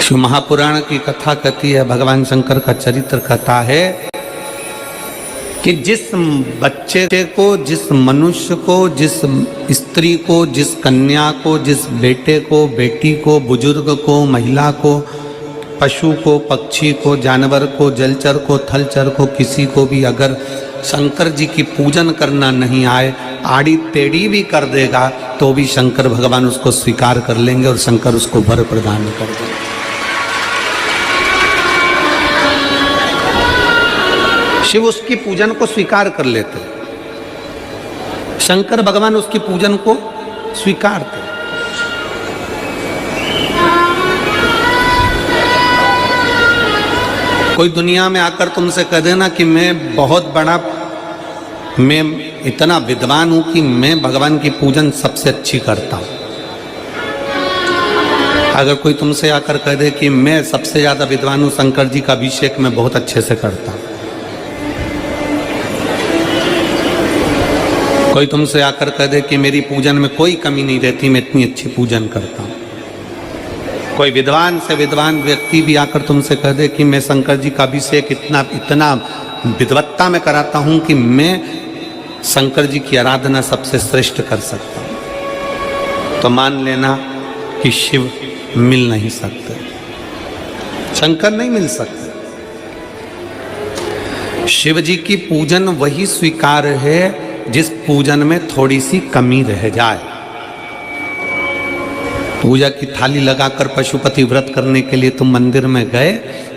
शिव महापुराण की कथा कहती है, भगवान शंकर का चरित्र कथा है कि जिस बच्चे को, जिस मनुष्य को, जिस स्त्री को, जिस कन्या को, जिस बेटे को, बेटी को, बुजुर्ग को, महिला को, पशु को, पक्षी को, जानवर को, जलचर को, थलचर को, किसी को भी अगर शंकर जी की पूजन करना नहीं आए, आड़ी टेढ़ी भी कर देगा तो भी शंकर भगवान उसको स्वीकार कर लेंगे और शंकर उसको वर प्रदान कर देंगे। शिव उसकी पूजन को स्वीकार कर लेते, शंकर भगवान उसकी पूजन को स्वीकारते। कोई दुनिया में आकर तुमसे कह देना कि मैं बहुत बड़ा, मैं इतना विद्वान हूं कि मैं भगवान की पूजन सबसे अच्छी करता हूं। अगर कोई तुमसे आकर कह दे कि मैं सबसे ज्यादा विद्वान हूं, शंकर जी का अभिषेक मैं बहुत अच्छे से करता हूं। कोई तुमसे आकर कह दे कि मेरी पूजन में कोई कमी नहीं रहती, मैं इतनी अच्छी पूजन करता हूं। कोई विद्वान से विद्वान व्यक्ति भी आकर तुमसे कह दे कि मैं शंकर जी का अभिषेक इतना विद्वत्ता में कराता हूं कि मैं शंकर जी की आराधना सबसे श्रेष्ठ कर सकता हूं, तो मान लेना कि शिव मिल नहीं सकते, शंकर नहीं मिल सकते। शिव जी की पूजन वही स्वीकार है जिस पूजन में थोड़ी सी कमी रह जाए। पूजा की थाली लगाकर पशुपति व्रत करने के लिए तुम मंदिर में गए,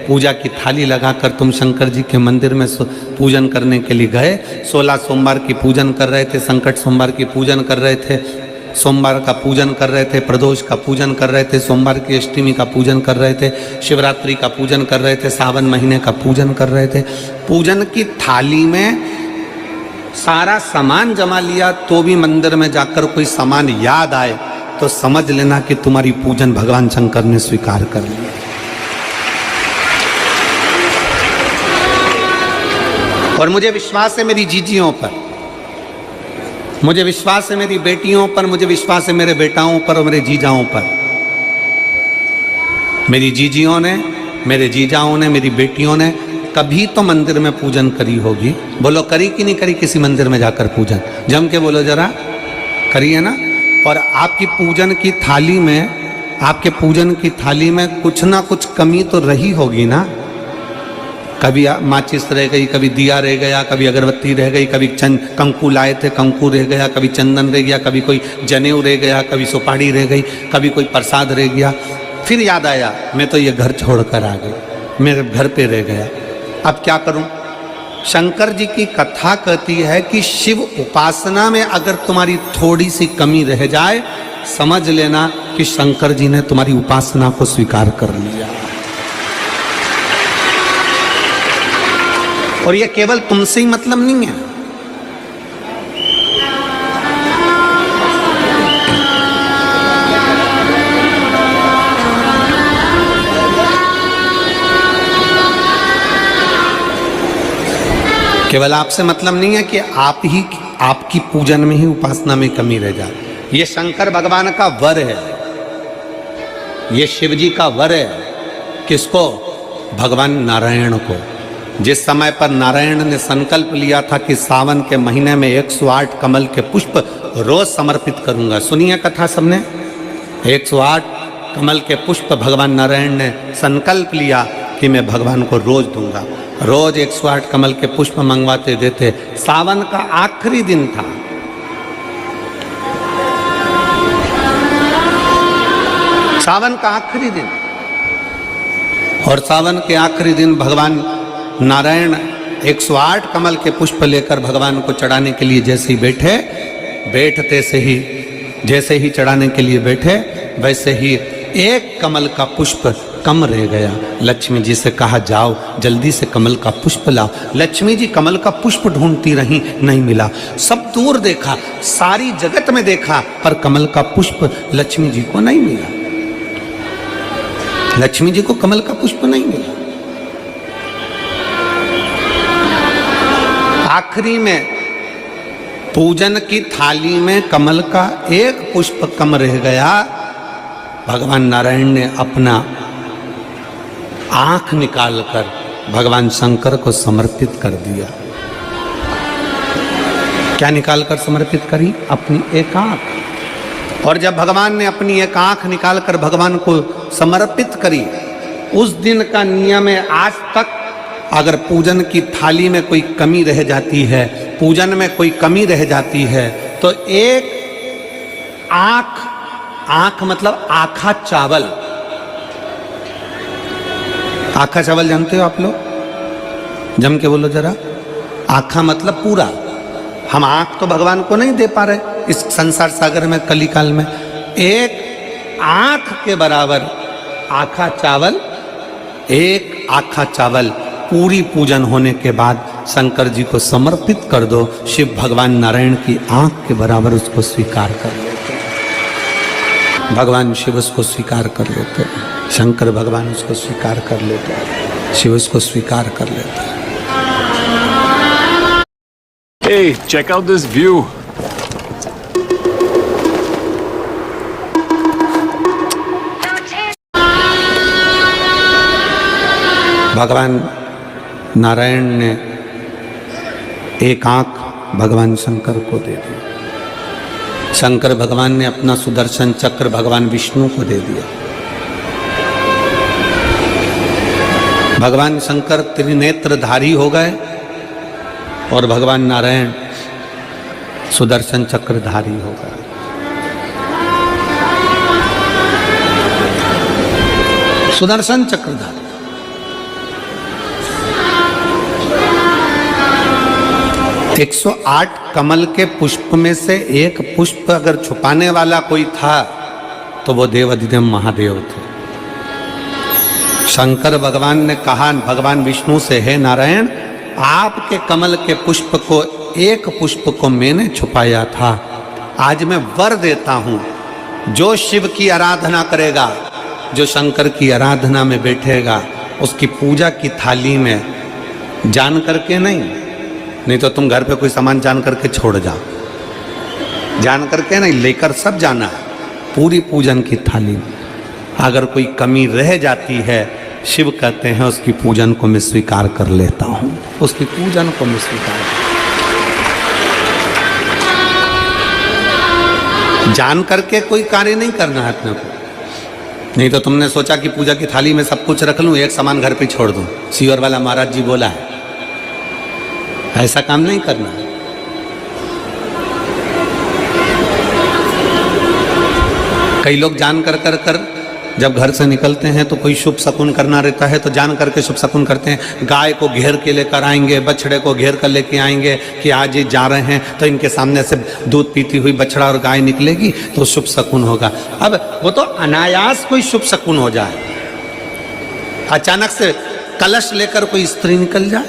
पूजा की थाली लगाकर तुम शंकर जी के मंदिर में पूजन करने के लिए गए, 16 सोमवार की पूजन कर रहे थे, संकट सोमवार की पूजन कर रहे थे, सोमवार का पूजन कर रहे थे, प्रदोष का पूजन कर रहे थे, सोमवार की अष्टमी का पूजन कर रहे थे, शिवरात्रि का पूजन कर रहे थे, सावन महीने का पूजन कर रहे थे। पूजन की थाली में सारा सामान जमा लिया तो भी मंदिर में जाकर कोई सामान याद आए तो समझ लेना कि तुम्हारी पूजन भगवान शंकर ने स्वीकार कर लिया। और मुझे विश्वास है मेरी जीजियों पर, मुझे विश्वास है मेरी बेटियों पर, मुझे विश्वास है मेरे बेटाओं पर और मेरे जीजाओं पर। मेरी जीजियों ने, मेरे जीजाओं ने, मेरी बेटियों ने कभी तो मंदिर में पूजन करी होगी। बोलो करी कि नहीं करी किसी मंदिर में जाकर पूजन? जम के बोलो जरा, करी है ना? और आपकी पूजन की थाली में, आपके पूजन की थाली में कुछ ना कुछ कमी तो रही होगी ना। कभी माचिस रह गई, कभी दिया रह गया, कभी अगरबत्ती रह गई, कभी कंकु लाए थे कंकु रह गया, कभी चंदन रह गया, कभी कोई जनेऊ रह गया, कभी सुपारी रह गई, कभी कोई प्रसाद रह गया। फिर याद आया मैं तो ये घर छोड़कर आ गई, मेरे घर पे रह गया, अब क्या करूं? शंकर जी की कथा कहती है कि शिव उपासना में अगर तुम्हारी थोड़ी सी कमी रह जाए, समझ लेना कि शंकर जी ने तुम्हारी उपासना को स्वीकार कर लिया। और यह केवल तुमसे ही मतलब नहीं है, केवल आपसे मतलब नहीं है कि आप ही आपकी पूजन में ही उपासना में कमी रह जाए। ये शंकर भगवान का वर है, ये शिव जी का वर है। किसको? भगवान नारायण को। जिस समय पर नारायण ने संकल्प लिया था कि सावन के महीने में 108 कमल के पुष्प रोज समर्पित करूंगा, सुनिए कथा सबने। 108 कमल के पुष्प भगवान नारायण ने संकल्प लिया कि मैं भगवान को रोज दूंगा। रोज 108 कमल के पुष्प मंगवाते देते। सावन का आखिरी दिन था, सावन का आखिरी दिन, और सावन के आखिरी दिन भगवान नारायण 108 कमल के पुष्प लेकर भगवान को चढ़ाने के लिए जैसे ही बैठते से ही, जैसे ही चढ़ाने के लिए बैठे, वैसे ही एक कमल का पुष्प कम रह गया। लक्ष्मी जी से कहा जाओ जल्दी से कमल का पुष्प लाओ। लक्ष्मी जी कमल का पुष्प ढूंढती रही, नहीं मिला। सब दूर देखा, सारी जगत में देखा, पर कमल का पुष्प लक्ष्मी जी को नहीं मिला। लक्ष्मी जी को कमल का पुष्प नहीं मिला। आखिरी में पूजन की थाली में कमल का एक पुष्प कम रह गया। भगवान नारायण ने अपना आंख निकालकर भगवान शंकर को समर्पित कर दिया। क्या निकालकर समर्पित करी? अपनी एक आंख। और जब भगवान ने अपनी एक आंख निकालकर भगवान को समर्पित करी, उस दिन का नियम है आज तक अगर पूजन की थाली में कोई कमी रह जाती है, पूजन में कोई कमी रह जाती है, तो एक आंख, आंख मतलब आखा चावल, आखा चावल जानते हो आप लोग? जम के बोलो जरा। आखा मतलब पूरा। हम आंख तो भगवान को नहीं दे पा रहे इस संसार सागर में, कली काल में। एक आंख के बराबर आखा चावल, एक आखा चावल पूरी पूजन होने के बाद शंकर जी को समर्पित कर दो। शिव भगवान नारायण की आंख के बराबर उसको स्वीकार कर लेते हैं। भगवान शिव उसको स्वीकार कर लेते हैं, शंकर भगवान उसको स्वीकार कर लेते हैं, शिव उसको स्वीकार कर लेते हैं। Hey, check out this view. भगवान नारायण ने एक आंख भगवान शंकर को दे दी। शंकर भगवान ने अपना सुदर्शन चक्र भगवान विष्णु को दे दिया। भगवान शंकर त्रिनेत्रधारी हो गए और भगवान नारायण सुदर्शन चक्रधारी हो गए। सुदर्शन चक्रधारी 108 कमल के पुष्प में से एक पुष्प अगर छुपाने वाला कोई था तो वो देवाधिदेव महादेव थे। शंकर भगवान ने कहा भगवान विष्णु से, हे नारायण, आपके कमल के पुष्प को, एक पुष्प को मैंने छुपाया था। आज मैं वर देता हूं, जो शिव की आराधना करेगा, जो शंकर की आराधना में बैठेगा, उसकी पूजा की थाली में जान करके नहीं तो तुम घर पे कोई सामान जान करके छोड़ जाओ, जान करके नहीं, लेकर सब जाना है। पूरी पूजन की थाली में अगर कोई कमी रह जाती है, शिव कहते हैं उसकी पूजन को मैं स्वीकार कर लेता हूं, उसकी पूजन को मैं स्वीकार जान करके कोई कार्य नहीं करना है अपने को। नहीं तो तुमने सोचा कि पूजा की थाली में सब कुछ रख लूं, एक सामान घर पे छोड़ दूं। सीवर वाला महाराज जी बोला है, ऐसा काम नहीं करना है। कई लोग जान कर जब घर से निकलते हैं तो कोई शुभ शकुन करना रहता है तो जान करके शुभ शकुन करते हैं। गाय को घेर के लेकर आएंगे, बछड़े को घेर कर लेके आएंगे कि आज ये जा रहे हैं तो इनके सामने से दूध पीती हुई बछड़ा और गाय निकलेगी तो शुभ शकुन होगा। अब वो तो अनायास कोई शुभ शकुन हो जाए, अचानक से कलश लेकर कोई स्त्री निकल जाए,